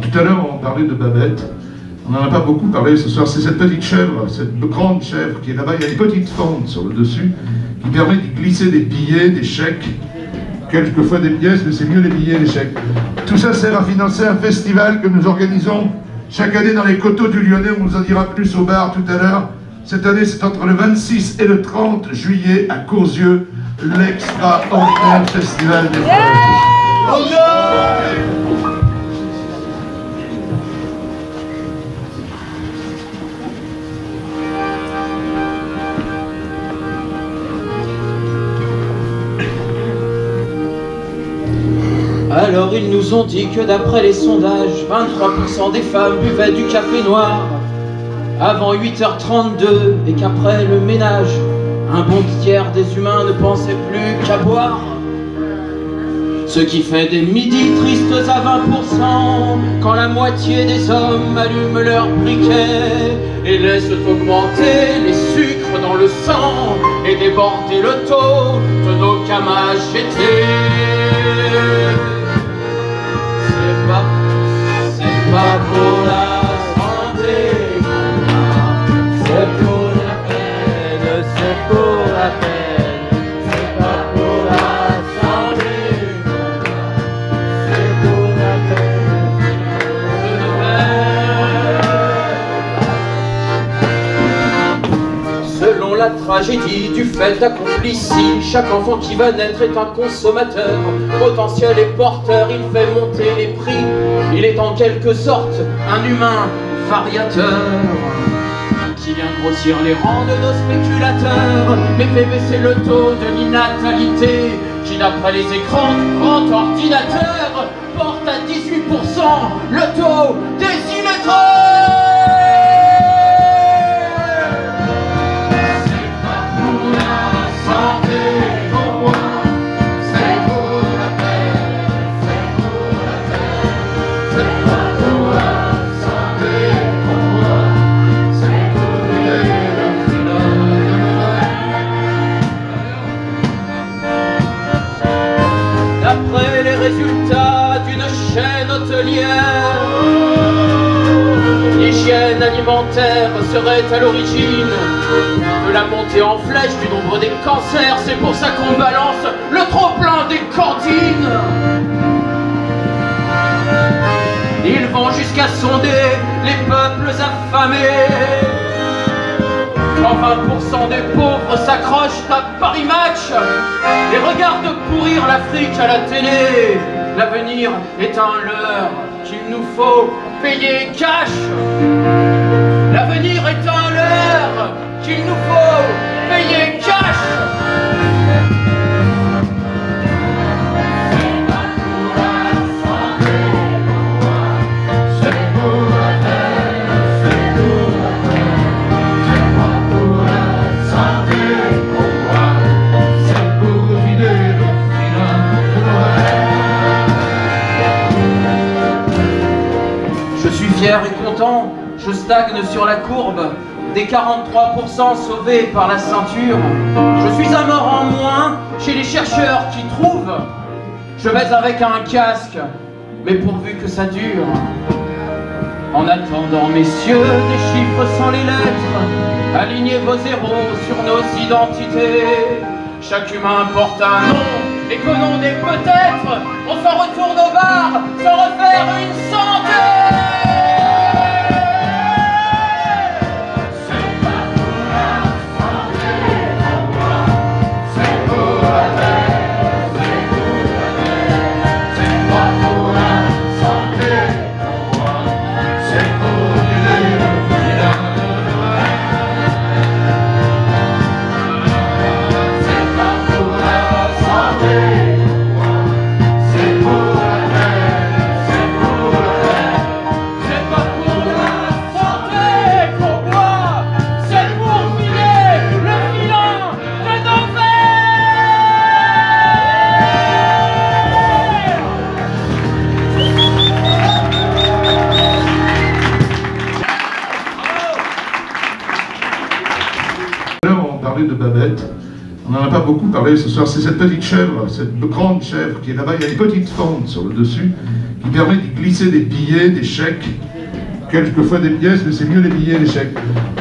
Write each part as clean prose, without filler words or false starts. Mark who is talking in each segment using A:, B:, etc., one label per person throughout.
A: tout à l'heure, on parlait de Babette. On n'en a pas beaucoup parlé ce soir. C'est cette petite chèvre, cette grande chèvre qui est là-bas. Il y a une petite fente sur le dessus qui permet de glisser des billets, des chèques, quelquefois des pièces, mais c'est mieux les billets et les chèques. Tout ça sert à financer un festival que nous organisons chaque année dans les coteaux du Lyonnais. On vous en dira plus au bar tout à l'heure. Cette année, c'est entre le 26 et le 30 juillet à Courzieux, l'extraordinaire festival des Froges.
B: Alors ils nous ont dit que d'après les sondages, 23% des femmes buvaient du café noir avant 8h32 et qu'après le ménage, un bon tiers des humains ne pensaient plus qu'à boire. Ce qui fait des midis tristes à 20% quand la moitié des hommes allument leur briquet et laissent augmenter les sucres dans le sang et déborder le taux de nos camages GT. C'est pas pour la santé, c'est pour la peine, c'est pour la peine. C'est pas pour la santé, c'est pour la peine. Selon la tragédie du fait accompli ici, chaque enfant qui va naître est un consommateur potentiel et porteur. Il fait monter les prix, il est en quelque sorte un humain variateur qui vient grossir les rangs de nos spéculateurs, mais fait baisser le taux de l'innatalité qui, d'après les écrans du grand ordinateur, porte à 18% le taux des illettrés. Résultat d'une chaîne hôtelière, l'hygiène alimentaire serait à l'origine de la montée en flèche du nombre des cancers. C'est pour ça qu'on balance le trop-plein des cantines. Ils vont jusqu'à sonder les peuples affamés. Quand 20% des pauvres s'accrochent à Paris Match et regardent pourrir l'Afrique à la télé, l'avenir est un leurre qu'il nous faut payer cash. L'avenir est un leurre qu'il nous faut payer cash. Fier et content, je stagne sur la courbe des 43% sauvés par la ceinture. Je suis un mort en moins chez les chercheurs qui trouvent. Je vais avec un casque, mais pourvu que ça dure. En attendant, messieurs, des chiffres sans les lettres, alignez vos zéros sur nos identités. Chaque humain porte un nom, et qu'au nom des peut-être, on s'en retourne au bar sans refaire une santé.
A: De Babette. On n'en a pas beaucoup parlé ce soir. C'est cette petite chèvre, cette grande chèvre qui est là-bas. Il y a une petite fente sur le dessus qui permet d'y glisser des billets, des chèques, quelquefois des pièces, mais c'est mieux les billets et les chèques.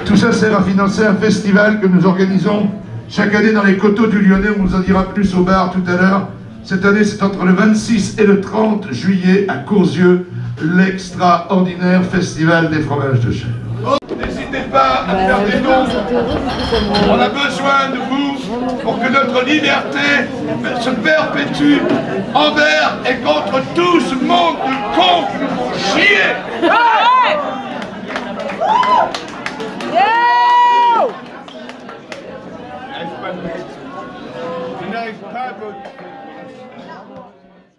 A: Tout ça sert à financer un festival que nous organisons chaque année dans les coteaux du Lyonnais. On vous en dira plus au bar tout à l'heure. Cette année, c'est entre le 26 et le 30 juillet à Courzieux, l'extraordinaire festival des fromages de chèvre. N'hésitez pas à faire des dons. On a besoin de vous pour que notre liberté se perpétue envers et contre tout ce monde de cons qui nous font chier.